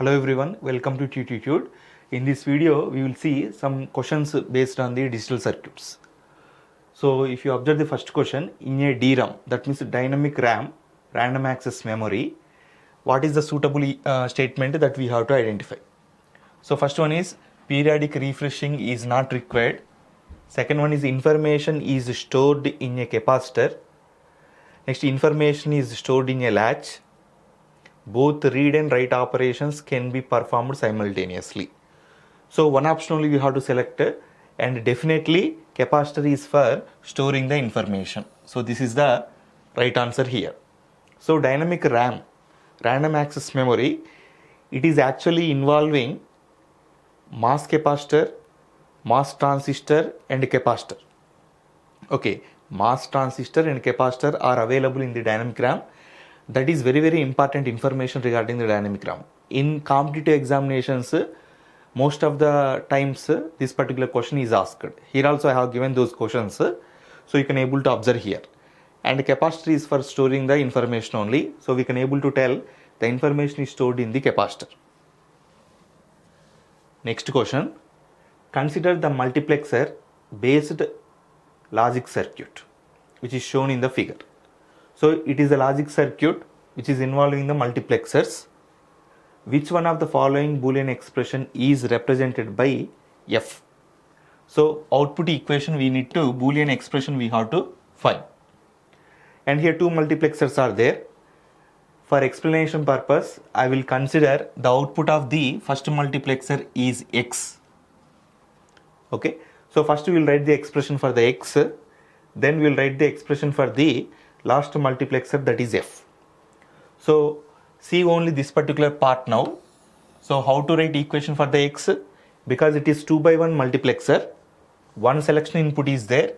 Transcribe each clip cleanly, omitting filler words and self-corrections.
Hello everyone, welcome to Tuteetute. In this video, we will see some questions based on the digital circuits. So if you observe the first question, in a DRAM, that means dynamic RAM, random access memory, what is the suitable statement that we have to identify? So first one is periodic refreshing is not required. Second one is information is stored in a capacitor. Next, information is stored in a latch. Both read and write operations can be performed simultaneously. So one option only we have to select, and definitely capacitor is for storing the information. So this is the right answer here. So dynamic RAM, random access memory, it is actually involving mass capacitor, mass transistor and capacitor. Okay, mass transistor and capacitor are available in the dynamic RAM. That is very important information regarding the dynamic RAM. In competitive examinations, most of the times this particular question is asked. Here also I have given those questions, so you can able to observe here. And capacitor is for storing the information only, so we can able to tell the information is stored in the capacitor. Next question, consider the multiplexer based logic circuit which is shown in the figure. So it is a logic circuit which is involving the multiplexers. Which one of the following Boolean expression is represented by F? So output equation we need to, Boolean expression we have to find. And here two multiplexers are there. For explanation purpose, I will consider the output of the first multiplexer is X. Okay. So first we will write the expression for the X. Then we will write the expression for the last multiplexer, that is F. So see only this particular part now. So how to write equation for the X? Because it is 2x1 multiplexer, one selection input is there.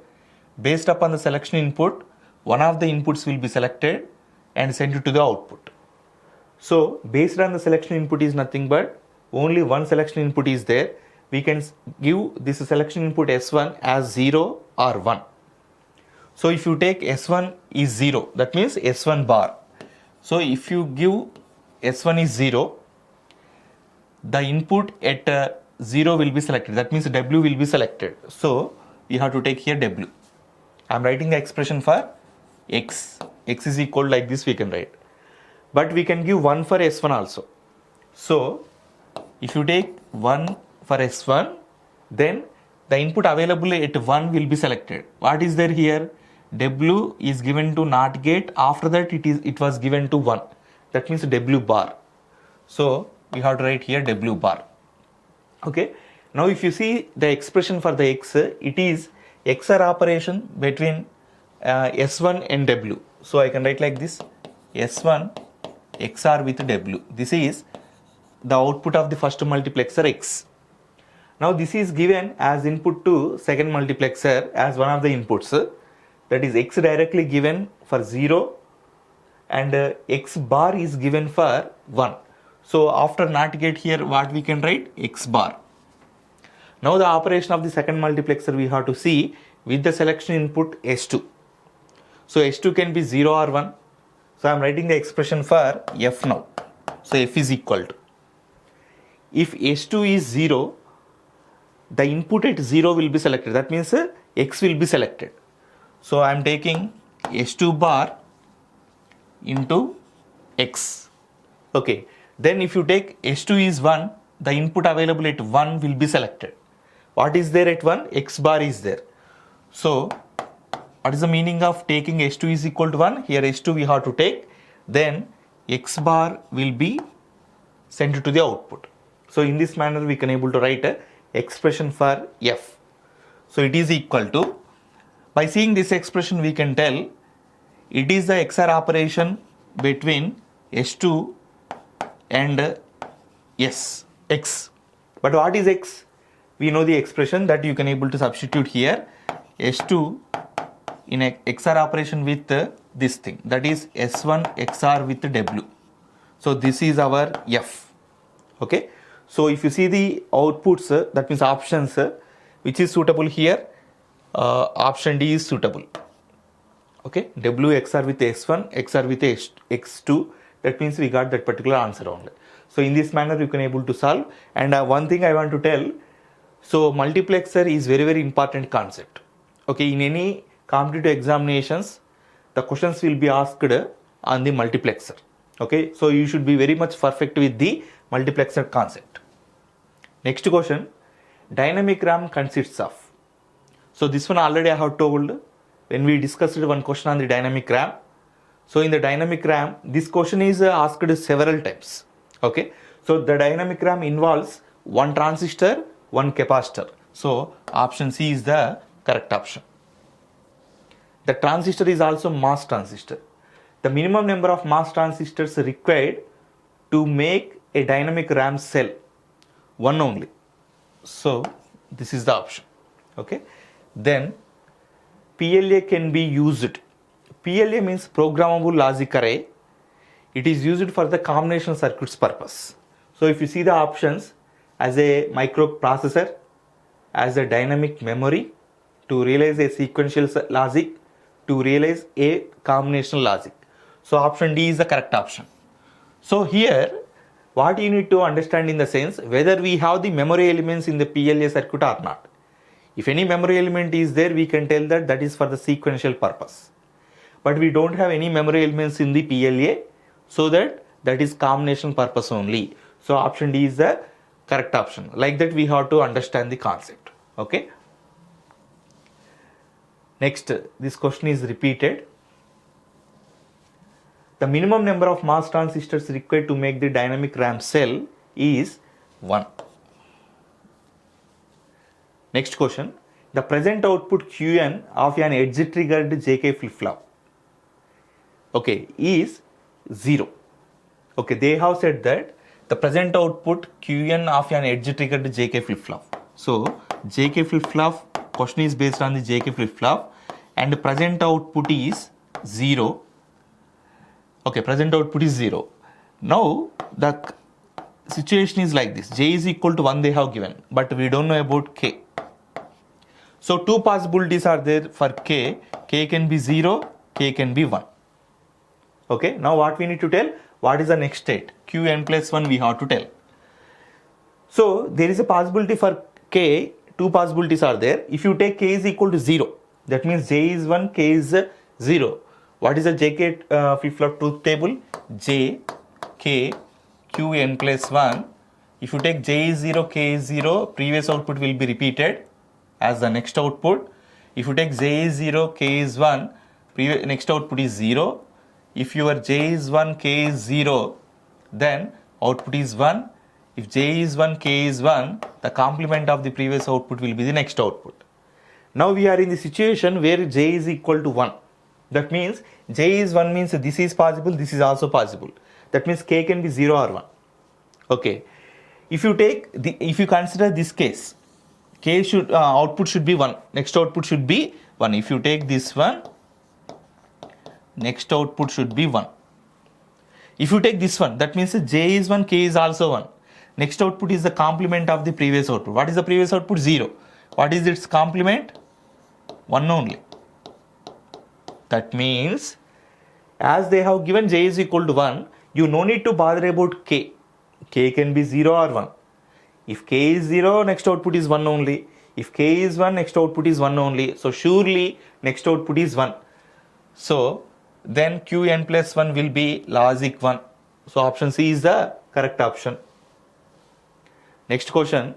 Based upon the selection input, one of the inputs will be selected and sent to the output. So based on the selection input is nothing but only one selection input is there. We can give this selection input S1 as 0 or 1. So if you take S1 is 0, that means S1 bar. So if you give S1 is 0, the input at 0 will be selected. That means W will be selected. So you have to take here W. I am writing the expression for X. X is equal like this we can write. But we can give 1 for S1 also. So if you take 1 for S1, then the input available at 1 will be selected. What is there here? W is given to NOT gate. After that it was given to 1. That means W bar. So we have to write here W bar. Okay. Now if you see the expression for the X, it is XOR operation between S1 and W. So I can write like this, S1 XOR with W. This is the output of the first multiplexer X. Now this is given as input to second multiplexer as one of the inputs. That is X directly given for 0 and X bar is given for 1. So after NOT gate here what we can write? X bar. Now the operation of the second multiplexer we have to see with the selection input S2. So S2 can be 0 or 1. So I am writing the expression for F now. So F is equal to. If S2 is 0, the input at 0 will be selected. That means X will be selected. So I am taking S2 bar into X. Okay. Then if you take S2 is 1, the input available at 1 will be selected. What is there at 1? X bar is there. So what is the meaning of taking S2 is equal to 1? Here S2 we have to take. Then X bar will be sent to the output. So in this manner we can able to write a expression for F. So it is equal to, by seeing this expression we can tell it is the XOR operation between S2 and X. But what is X? We know the expression that you can able to substitute here. S2 in a XOR operation with this thing, that is S1 XOR with W. So this is our F. Okay. So if you see the outputs, that means options, which is suitable here, option D is suitable. Okay, W XOR with S1, XOR with X2, that means we got that particular answer only. So in this manner you can able to solve. And one thing I want to tell, so multiplexer is very, very important concept. Okay, in any competitive examinations, the questions will be asked on the multiplexer. Okay, so you should be very much perfect with the multiplexer concept. Next question, dynamic RAM consists of. So this one already I have told when we discussed one question on the dynamic RAM. So in the dynamic RAM, this question is asked several times. Okay, so the dynamic RAM involves one transistor, one capacitor. So option C is the correct option. The transistor is also MOS transistor. The minimum number of MOS transistors required to make a dynamic RAM cell, one only. So this is the option. Okay, then PLA can be used. PLA means programmable logic array. It is used for the combination circuits purpose. So if you see the options, as a microprocessor, as a dynamic memory, to realize a sequential logic, to realize a combinational logic. So option D is the correct option. So here what you need to understand in the sense whether we have the memory elements in the PLA circuit or not. If any memory element is there, we can tell that that is for the sequential purpose. But we don't have any memory elements in the PLA, so that is combination purpose only. So option D is the correct option. Like that we have to understand the concept. Okay. Next, this question is repeated. The minimum number of MOS transistors required to make the dynamic RAM cell is 1. Next question. The present output Qn of an edge-triggered JK flip-flop, okay, is 0. Okay, they have said that the present output Qn of an edge-triggered JK flip-flop. So JK flip-flop, question is based on the JK flip-flop, and the present output is 0. Okay, present output is 0. Now the situation is like this. J is equal to 1 they have given, but we don't know about K. So two possibilities are there for K. K can be 0, K can be 1. Okay, now what we need to tell? What is the next state? Qn plus 1 we have to tell. So there is a possibility for K, two possibilities are there. If you take K is equal to 0, that means J is 1, K is 0. What is the JK flip-flop truth table? J, K, Qn plus 1. If you take J is 0, K is 0, previous output will be repeated as the next output. If you take J is 0, K is 1, next output is 0. If your J is 1, K is 0, then output is 1. If J is 1, K is 1, the complement of the previous output will be the next output. Now we are in the situation where J is equal to 1. That means J is 1 means this is possible, this is also possible. That means K can be 0 or 1. Okay. If you consider this case, K should output should be 1. Next output should be 1. If you take this one, next output should be 1. If you take this one, that means J is 1, K is also 1. Next output is the complement of the previous output. What is the previous output? 0. What is its complement? 1 only. That means as they have given J is equal to 1, you no need to bother about K. K can be 0 or 1. If K is 0, next output is 1 only. If K is 1, next output is 1 only. So surely next output is 1. So then Qn plus 1 will be logic 1. So option C is the correct option. Next question.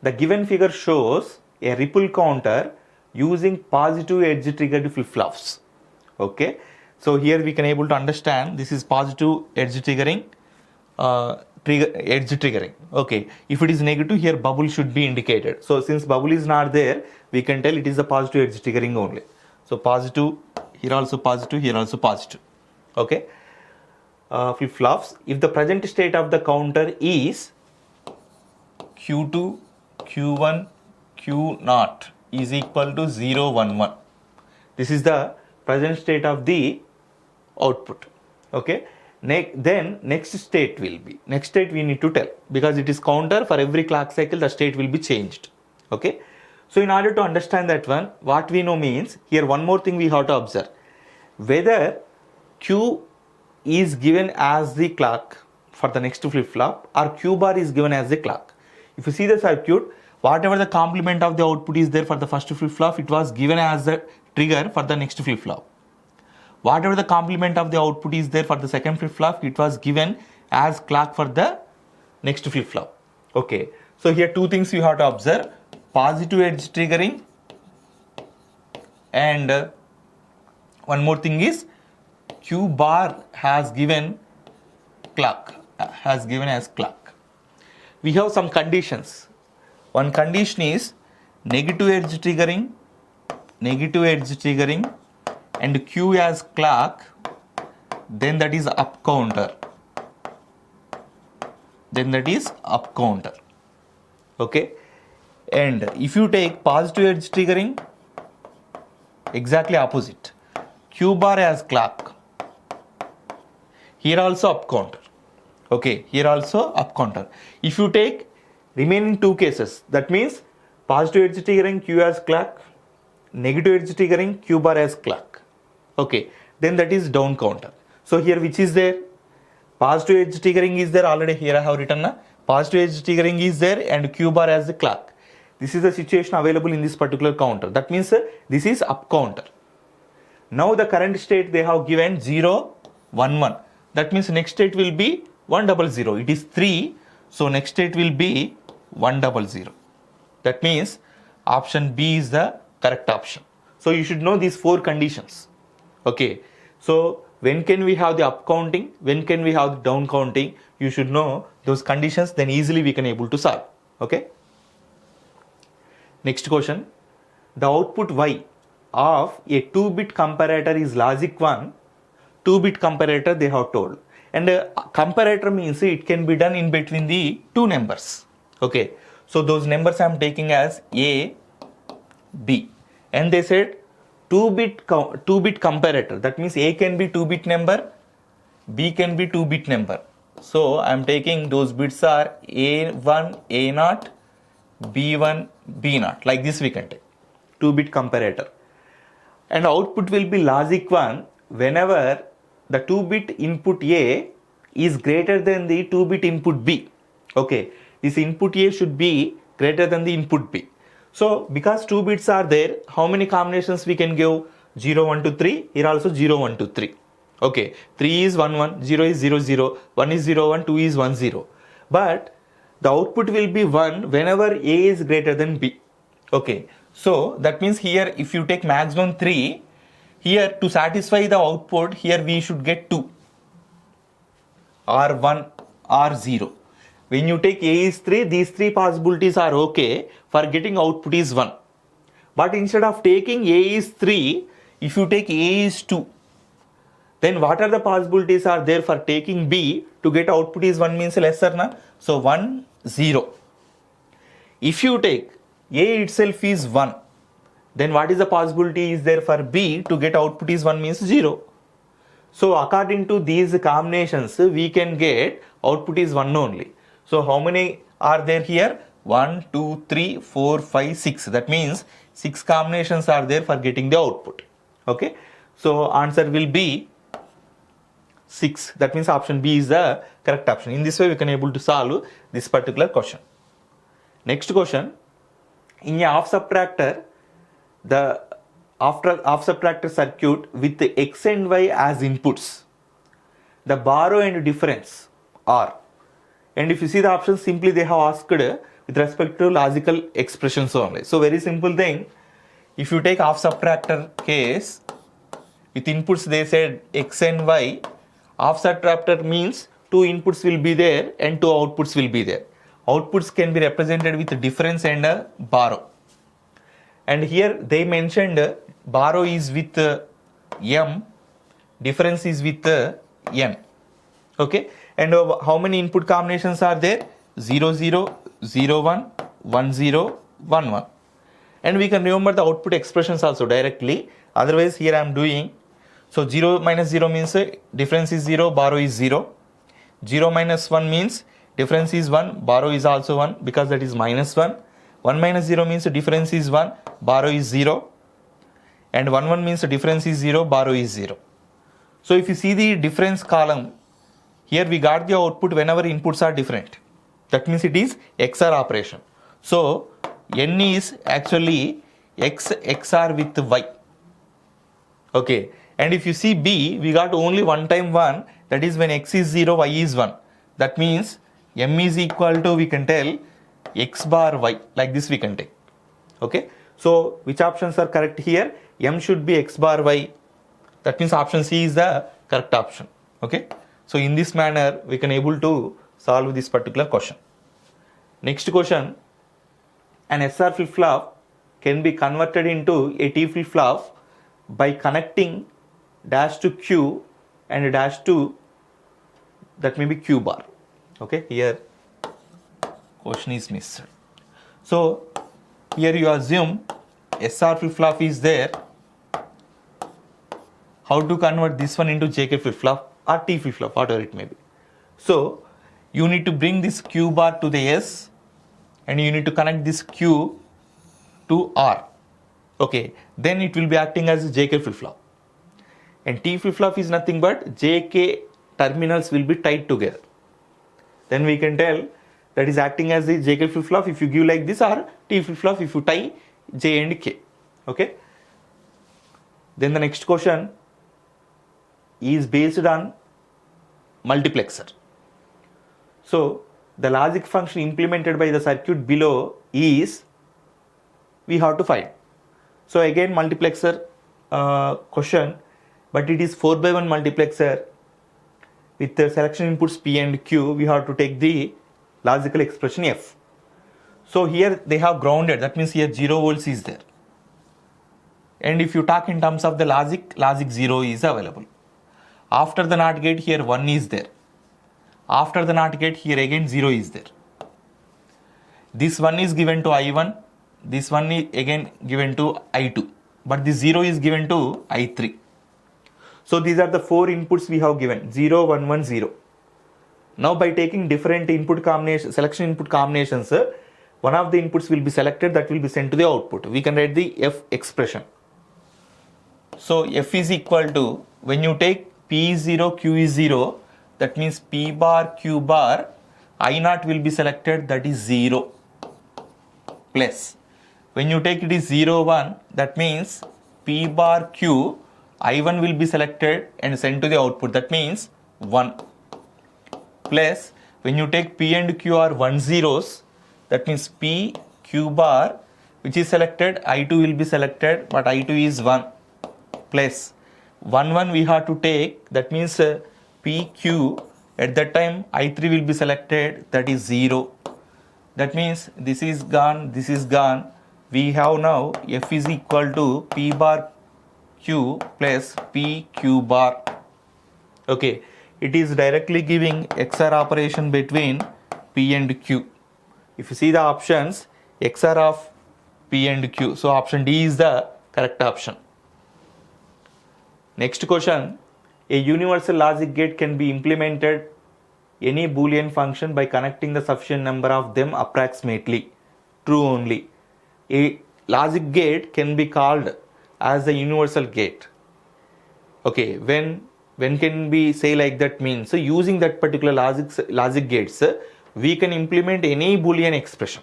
The given figure shows a ripple counter using positive edge triggered flip-flops. Okay. So here we can able to understand this is positive edge triggering, edge triggering. Okay. If it is negative, here bubble should be indicated. So since bubble is not there, we can tell it is a positive edge triggering only. So positive, here also positive, here also positive. Okay. Flip-flops. If the present state of the counter is Q2, Q1, Q0 is equal to 0, 1, 1. This is the present state of the output. Okay. Then next state will be, next state we need to tell, because it is counter, for every clock cycle the state will be changed. Okay. So in order to understand that one, what we know means, here one more thing we have to observe, whether Q is given as the clock for the next flip-flop, or Q bar is given as the clock. If you see the circuit, whatever the complement of the output is there for the first flip-flop, it was given as the trigger for the next flip-flop. Whatever the complement of the output is there for the second flip-flop, it was given as clock for the next flip-flop. Okay, so here two things you have to observe: positive edge triggering, and one more thing is Q bar has given clock, has given as clock. We have some conditions. One condition is negative edge triggering, and Q as clock, then that is up counter. Okay, and if you take positive edge triggering, exactly opposite. Q bar as clock. Here also up counter. Okay, here also up counter. If you take remaining two cases, that means positive edge triggering Q as clock, negative edge triggering Q bar as clock. Okay, then that is down counter. So here which is there? Positive edge triggering is there already. Here I have written positive edge triggering is there and Q bar as the clock. This is the situation available in this particular counter. That means this is up counter. Now the current state they have given 0, 1, 1. That means next state will be 100. It is 3. So next state will be 100. That means option B is the correct option. So you should know these four conditions. Okay. So when can we have the up counting? When can we have the down counting? You should know those conditions, then easily we can able to solve. Okay. Next question. The output Y of a 2-bit comparator is logic 1. 2-bit comparator they have told. And comparator means it can be done in between the two numbers. Okay. So those numbers I am taking as A, B. And they said 2-bit comparator. That means A can be 2-bit number, B can be 2-bit number. So I am taking those bits are A1, A0, B1, B0. Like this we can take. 2-bit comparator. And output will be logic 1 whenever the 2-bit input A is greater than the 2-bit input B. Okay. This input A should be greater than the input B. So because 2 bits are there, how many combinations we can give? 0, 1, 2, 3. Here also 0, 1, 2, 3. Okay. 3 is 1, 1. 0 is 0, 0. 1 is 0, 1. 2 is 1, 0. But the output will be 1 whenever A is greater than B. Okay. So that means here if you take maximum 3, here to satisfy the output, here we should get 2 or 1 or 0. When you take A is 3, these 3 possibilities are okay for getting output is 1. But instead of taking A is 3, if you take A is 2, then what are the possibilities are there for taking B to get output is 1 means lesser na? So 1, 0. If you take A itself is 1, then what is the possibility is there for B to get output is 1 means 0. So according to these combinations, we can get output is 1 only. So how many are there here? 1, 2, 3, 4, 5, 6. That means 6 combinations are there for getting the output. Okay. So answer will be 6. That means option B is the correct option. In this way we can able to solve this particular question. Next question. In a off subtractor, the after off subtractor circuit with the X and Y as inputs, the borrow and difference are. And if you see the options, simply they have asked with respect to logical expressions only. So very simple thing. If you take off subtractor case, with inputs they said X and Y, off subtractor means 2 inputs will be there and 2 outputs will be there. Outputs can be represented with difference and borrow. And here they mentioned borrow is with M, difference is with N. Okay. And how many input combinations are there? 0, 0, 0, 1, 1, 0, 1, 1. And we can remember the output expressions also directly. Otherwise, here I am doing. So 0 minus 0 means difference is 0, borrow is 0. 0 minus 1 means difference is 1, borrow is also 1 because that is minus 1. 1 minus 0 means difference is 1, borrow is 0. And 1, 1 means difference is 0, borrow is 0. So if you see the difference column, here we got the output whenever inputs are different. That means it is XOR operation. So N is actually X XOR with Y. Okay. And if you see B, we got only one time 1, that is when X is 0, Y is 1. That means M is equal to, we can tell, X bar Y. Like this we can take. Okay. So which options are correct here? M should be X bar Y. That means option C is the correct option. Okay. So in this manner, we can able to solve this particular question. Next question, an SR flip-flop can be converted into a T flip-flop by connecting dash to Q and dash to, that may be Q bar. Okay, here question is missed. So here you assume SR flip-flop is there. How to convert this one into JK flip-flop or T flip-flop, whatever it may be. So you need to bring this Q bar to the S and you need to connect this Q to R. Okay, then it will be acting as a JK flip-flop. And T flip-flop is nothing but JK terminals will be tied together. Then we can tell that is acting as the JK flip-flop if you give like this, or T flip-flop if you tie J and K. Okay. Then the next question is based on multiplexer. So the logic function implemented by the circuit below is, we have to find. So again multiplexer question, but it is 4x1 multiplexer with the selection inputs P and Q. We have to take the logical expression F. So here they have grounded, that means here 0 volts is there. And if you talk in terms of the logic 0 is available. After the NOT gate, here 1 is there. After the NOT gate, here again 0 is there. This 1 is given to I1, this one is again given to I2, but this 0 is given to I3. So these are the 4 inputs we have given, 0, 1, 1, 0. Now by taking different input combinations, selection input combinations, one of the inputs will be selected, that will be sent to the output. We can write the F expression. So F is equal to, when you take P is 0, Q is 0, that means P bar, Q bar, I0 will be selected, that is 0, plus when you take it is 0, 1, that means P bar Q, I1 will be selected and sent to the output, that means 1, plus when you take P and Q are 1 zeros, that means P, Q bar, which is selected, I2 will be selected, but I2 is 1, plus 1, 1 we have to take, that means PQ, at that time I3 will be selected, that is 0. That means this is gone, this is gone. We have now F is equal to P bar Q plus PQ bar. Okay, it is directly giving XOR operation between P and Q. If you see the options, XOR of P and Q. So option D is the correct option. Next question, a universal logic gate can be implemented any Boolean function by connecting the sufficient number of them approximately. True only. A logic gate can be called as a universal gate. Okay, when can we say like that means, so using that particular logic gates, we can implement any Boolean expression.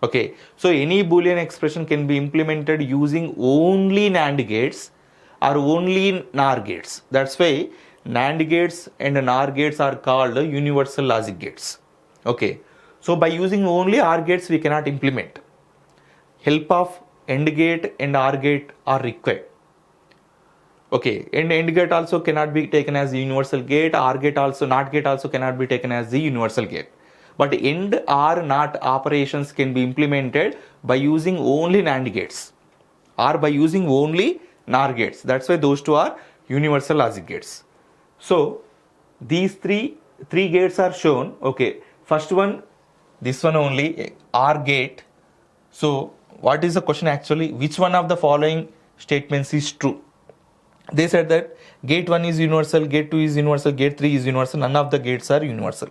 Okay, so any Boolean expression can be implemented using only NAND gates or only NOR gates. That's why NAND gates and NOR gates are called universal logic gates. Okay, so by using only OR gates we cannot implement. Help of AND gate and OR gate are required. Okay, and AND gate also cannot be taken as a universal gate, OR gate also, NOT gate also cannot be taken as the universal gate. But AND or NOT operations can be implemented by using only NAND gates or by using only NOR gates. That's why those two are universal logic gates. So these three gates are shown. Okay, first one, this one only, OR gate. So what is the question actually? Which one of the following statements is true? They said that gate 1 is universal, gate 2 is universal, gate 3 is universal. None of the gates are universal.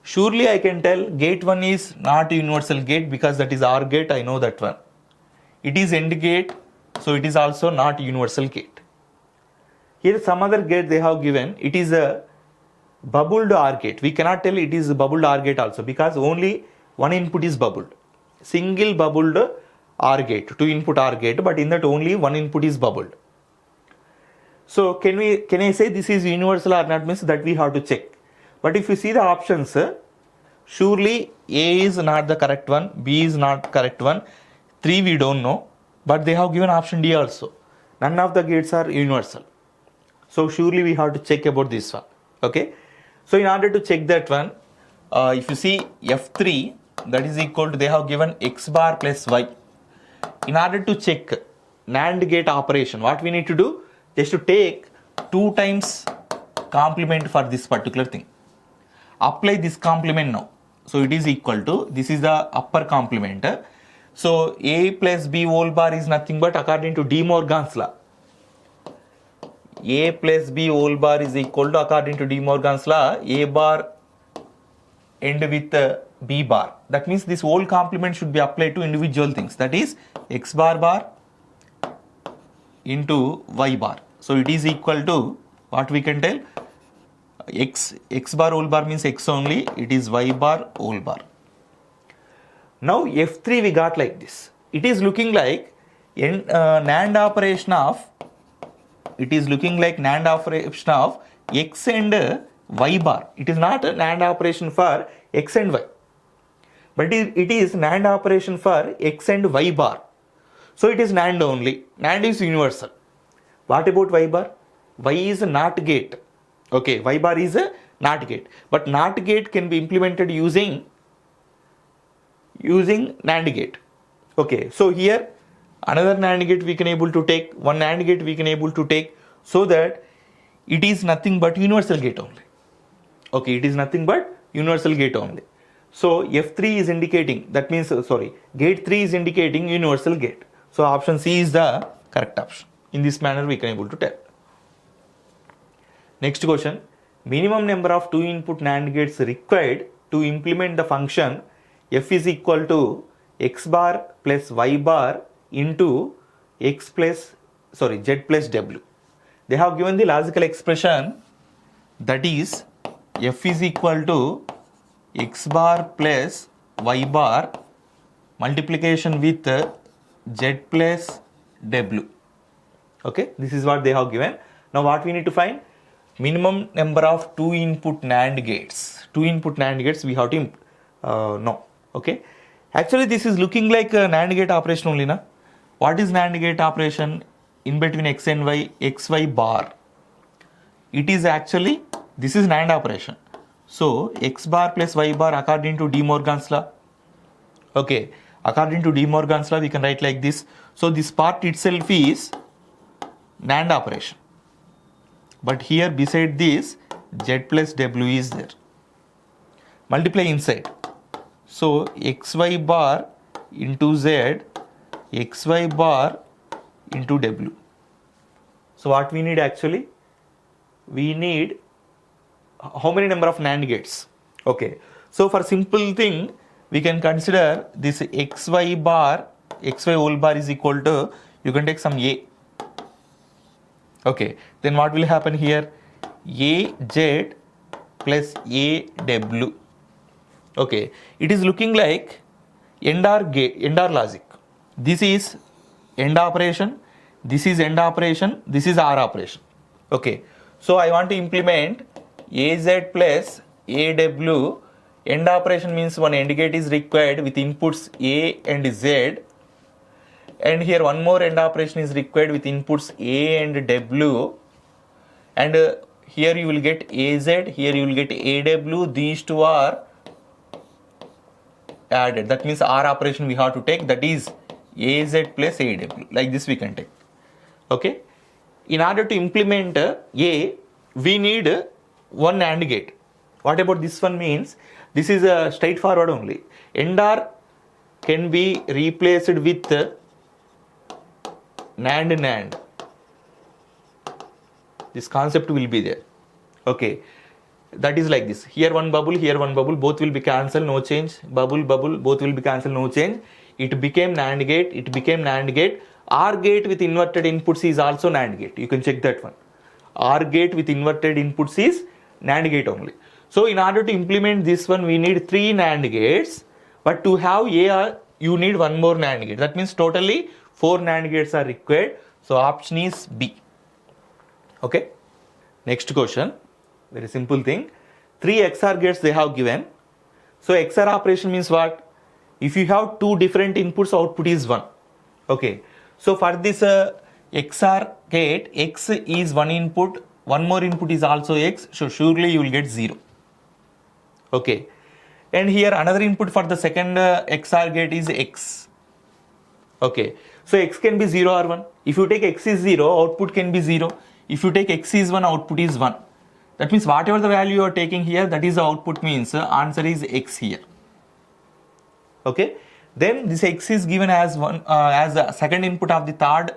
Surely I can tell gate 1 is not a universal gate because that is OR gate. I know that one. It is AND gate, so it is also not universal gate. Here some other gate they have given, it is a bubbled OR gate. We cannot tell it is a bubbled OR gate also, because only one input is bubbled. Single bubbled OR gate, 2 input OR gate, but in that only one input is bubbled. So can I say this is universal or not, means that we have to check. But if you see the options, surely A is not the correct one, B is not correct one, 3 we don't know, but they have given option D also. None of the gates are universal. So surely we have to check about this one. Okay. So in order to check that one, if you see F3, that is equal to, they have given X bar plus Y. In order to check NAND gate operation, what we need to do? Just to take 2 times complement for this particular thing. Apply this complement now. So it is equal to, this is the upper complement. So A plus B whole bar is nothing but, according to De Morgan's law, A plus B whole bar is equal to, according to De Morgan's law, A bar end with B bar. That means this whole complement should be applied to individual things. That is X bar into Y bar. So it is equal to, what we can tell, X bar whole bar means X only, it is Y bar whole bar. Now F3 we got like this. It is looking like NAND operation of, it is looking like NAND operation of X and Y bar. It is not a NAND operation for X and Y, but it is NAND operation for X and Y bar. So it is NAND only. NAND is universal. What about Y bar? Y is a NOT gate. Okay, Y bar is a NOT gate. But NOT gate can be implemented using NAND gate. Okay, so here another NAND gate we can able to take, one NAND gate we can able to take, so that it is nothing but universal gate only. Okay, it is nothing but universal gate only. So F3 is indicating, that means, gate 3 is indicating universal gate. So option C is the correct option. In this manner we can able to tell. Next question, minimum number of 2 input NAND gates required to implement the function F is equal to X bar plus Y bar into Z plus W. They have given the logical expression, that is F is equal to X bar plus Y bar multiplication with Z plus W. Okay, this is what they have given. Now what we need to find? Minimum number of 2 input NAND gates. 2 input NAND gates we have to know. Okay, actually this is looking like a NAND gate operation only, na? What is NAND gate operation? In between X and Y, XY bar. It is actually, this is NAND operation. So X bar plus Y bar according to De Morgan's law. Okay, according to De Morgan's law we can write like this. So this part itself is NAND operation. But here beside this, Z plus W is there. Multiply inside. So XY bar into Z, XY bar into W. So what we need actually? We need how many number of NAND gates? Okay. So for simple thing, we can consider this XY bar, XY whole bar is equal to, you can take some A. Okay. Then what will happen here? AZ plus AW. Okay. It is looking like AND OR logic. This is AND operation, this is AND operation, this is OR operation. Okay. So I want to implement AZ plus AW. AND operation means one AND gate is required with inputs A and Z. And here one more AND operation is required with inputs A and W. And here you will get AZ, here you will get AW. These two are added. That means OR operation we have to take, that is AZ plus AW. Like this we can take. Okay. In order to implement A, we need one AND gate. What about this one means? This is a straightforward only. AND OR can be replaced with NAND. This concept will be there. Okay. That is like this. Here one bubble, here one bubble, both will be cancelled, no change. Bubble, both will be cancelled, no change. It became NAND gate, OR gate with inverted inputs is also NAND gate. You can check that one. OR gate with inverted inputs is NAND gate only. So in order to implement this one, we need 3 NAND gates, but to have A, you need 1 more NAND gate. That means totally 4 NAND gates are required. So option is B. Okay. Next question, very simple thing. 3 XOR gates they have given. So XOR operation means what? If you have 2 different inputs, output is 1. Okay. So for this XOR gate, X is 1 input, 1 more input is also X, so surely you will get 0. Okay. And here another input for the second XOR gate is X. Okay. So X can be 0 or 1. If you take X is 0, output can be 0. If you take X is 1, output is 1. That means whatever the value you are taking here, that is the output, means answer is X here. Okay. Then this X is given as a second input of the third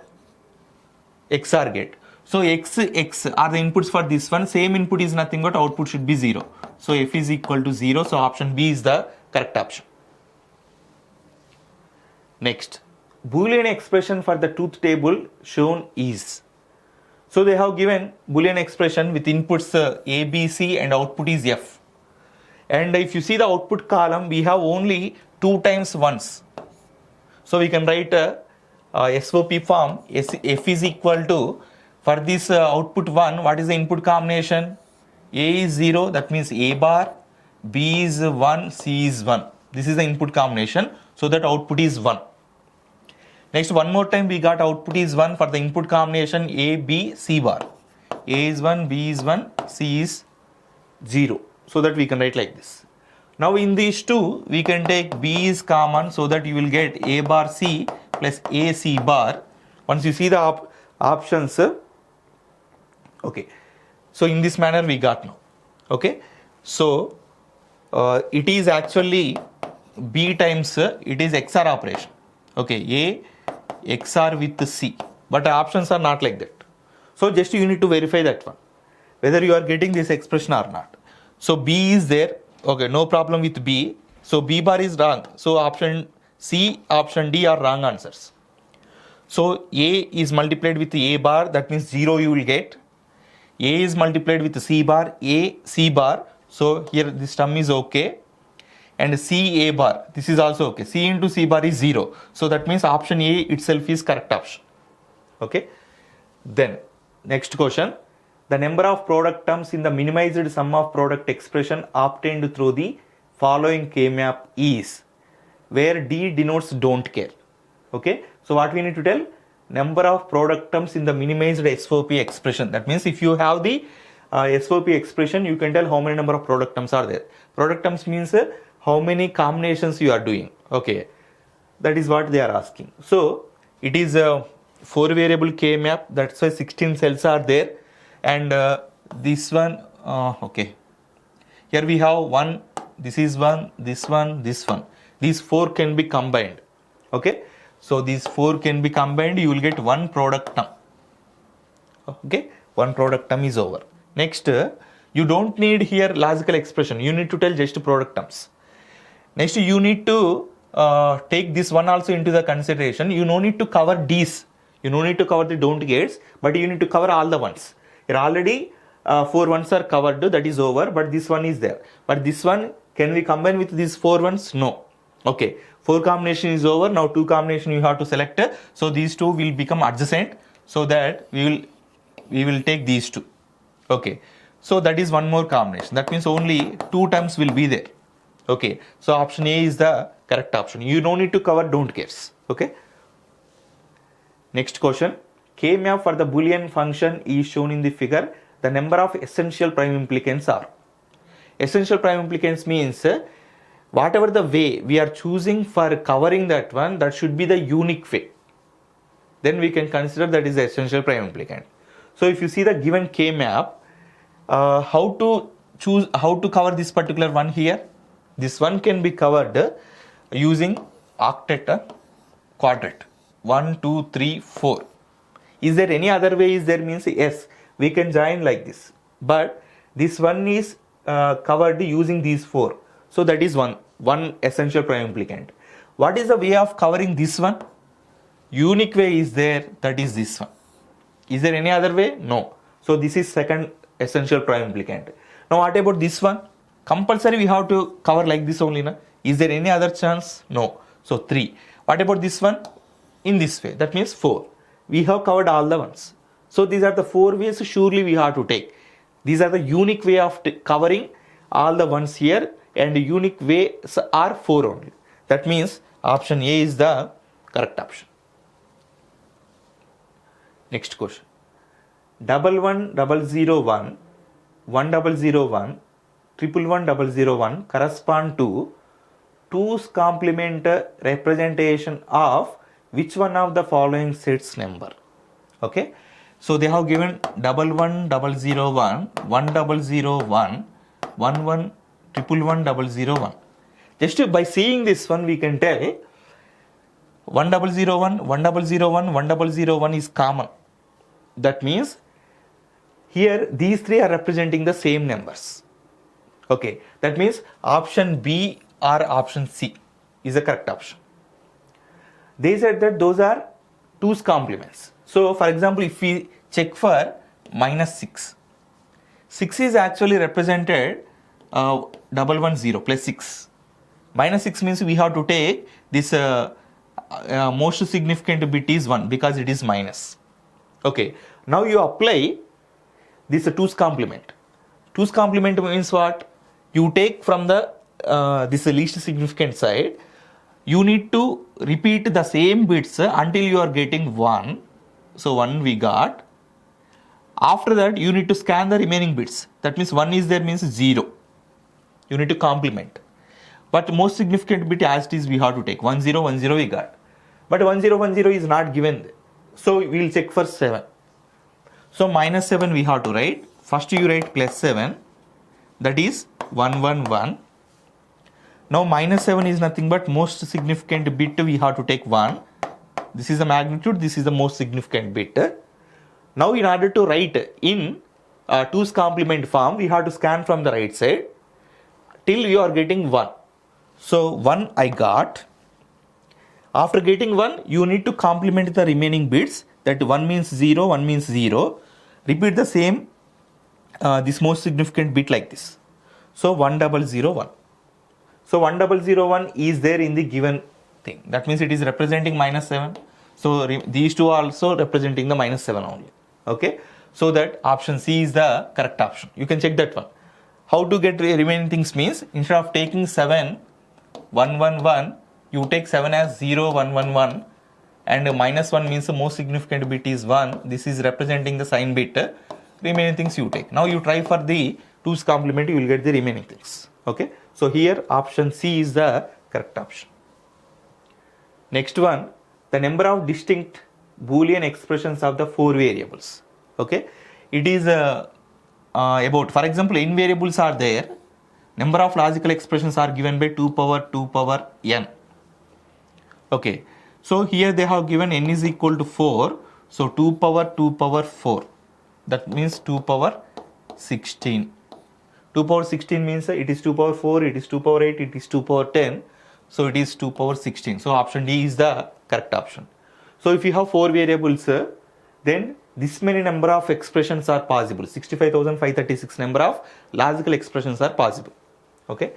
XOR gate. So X are the inputs for this one. Same input is nothing but output should be 0. So F is equal to 0. So option B is the correct option. Next, Boolean expression for the truth table shown is. So they have given Boolean expression with inputs A, B, C and output is F. And if you see the output column, we have only 2 times 1s. So we can write a SOP form. F is equal to, for this output 1, what is the input combination? A is 0, that means A bar, B is 1, C is 1. This is the input combination, so that output is 1. Next, one more time we got output is 1 for the input combination A, B, C bar. A is 1, B is 1, C is 0. So that we can write like this. Now in these two, we can take B is common, so that you will get A bar C plus A C bar. Once you see the options, okay. So in this manner we got now. Okay. So it is actually B times, it is XOR operation. Okay. A XOR with C. But options are not like that. So just you need to verify that one, whether you are getting this expression or not. So B is there. Okay, no problem with B. So B bar is wrong. So option C, option D are wrong answers. So A is multiplied with A bar, that means 0 you will get. A is multiplied with C bar, A, C bar. So here this term is okay. And C, A bar, this is also okay. C into C bar is 0. So that means option A itself is correct option. Okay. Then next question. The number of product terms in the minimized sum of product expression obtained through the following K-map is, where D denotes don't care. Okay. So what we need to tell? Number of product terms in the minimized SOP expression. That means if you have the SOP expression, you can tell how many number of product terms are there. Product terms means how many combinations you are doing. Okay. That is what they are asking. So it is a 4 variable K-map. That's why 16 cells are there. And this one, okay. Here we have 1, this is 1, this one, this one. These 4 can be combined. Okay. So these 4 can be combined, you will get 1 product term. Okay. 1 product term is over. Next, you don't need here logical expression. You need to tell just product terms. Next, you need to take this one also into the consideration. You no need to cover these. You no need to cover the don't gates, but you need to cover all the ones. Here already 4 ones are covered, that is over, but this one is there. But this one, can we combine with these 4 ones? No. Okay. 4 combination is over. Now 2 combination you have to select. So these 2 will become adjacent, so that we will take these 2. Okay. So that is 1 more combination. That means only 2 terms will be there. Okay. So option A is the correct option. You don't need to cover don't cares. Okay. Next question. K-map for the Boolean function is shown in the figure. The number of essential prime implicants are. Essential prime implicants means whatever the way we are choosing for covering that one, that should be the unique way. Then we can consider that is the essential prime implicant. So if you see the given K-map, how to cover this particular one here? This one can be covered using octet, quadrat. 1, 2, 3, 4. Is there any other way? Is there means yes, we can join like this. But this one is covered using these 4. So that is one essential prime implicant. What is the way of covering this one? Unique way is there, that is this one. Is there any other way? No. So this is second essential prime implicant. Now what about this one? Compulsory we have to cover like this only, na? Is there any other chance? No. So 3. What about this one? In this way. That means 4. We have covered all the ones. So these are the 4 ways surely we have to take. These are the unique way of covering all the ones here, and unique ways are 4 only. That means option A is the correct option. Next question. 11001, 1001, 11101 correspond to 2's complement representation of which one of the following sets number? Okay. So they have given 11001, 1001, 11, 11101. Just by seeing this one, we can tell 1001, 1001, 1001 is common. That means here these 3 are representing the same numbers. Okay. That means option B or option C is the correct option. They said that those are 2's complements. So for example, if we check for minus 6, 6 is actually represented 110 plus 6. Minus 6 means we have to take this most significant bit is 1 because it is minus. Okay. Now you apply this 2's complement. 2's complement means what? You take from the this least significant side. You need to repeat the same bits until you are getting 1. So 1 we got. After that you need to scan the remaining bits. That means 1 is there means 0. You need to complement. But most significant bit as it is we have to take. 1010 we got. But 1010 is not given. So we will check for 7. So minus 7 we have to write. First you write plus 7. That is 111. Now minus 7 is nothing but most significant bit we have to take 1. This is the magnitude, this is the most significant bit. Now in order to write in 2's complement form, we have to scan from the right side till you are getting 1. So 1 I got. After getting 1, you need to complement the remaining bits. That 1 means 0, 1 means 0. Repeat the same, this most significant bit like this. So 1001. So 1001 is there in the given thing. That means it is representing minus 7. So these two are also representing the minus 7 only. Okay. So that option C is the correct option. You can check that one. How to get remaining things means instead of taking 7, 111, you take 7 as 0, 111, and minus 1 means the most significant bit is 1. This is representing the sign bit. Remaining things you take. Now you try for the 2's complement, you will get the remaining things. Okay. So here option C is the correct option. Next one, the number of distinct Boolean expressions of the 4 variables. Okay. It is about, for example, n variables are there. Number of logical expressions are given by 2 power n. Okay. So here they have given n is equal to 4. So 2 power 4. That means 2 power 16. 2 power 16 means it is 2 power 4, it is 2 power 8, it is 2 power 10. So it is 2 power 16. So option D is the correct option. So if you have 4 variables, then this many number of expressions are possible. 65,536 number of logical expressions are possible. Okay.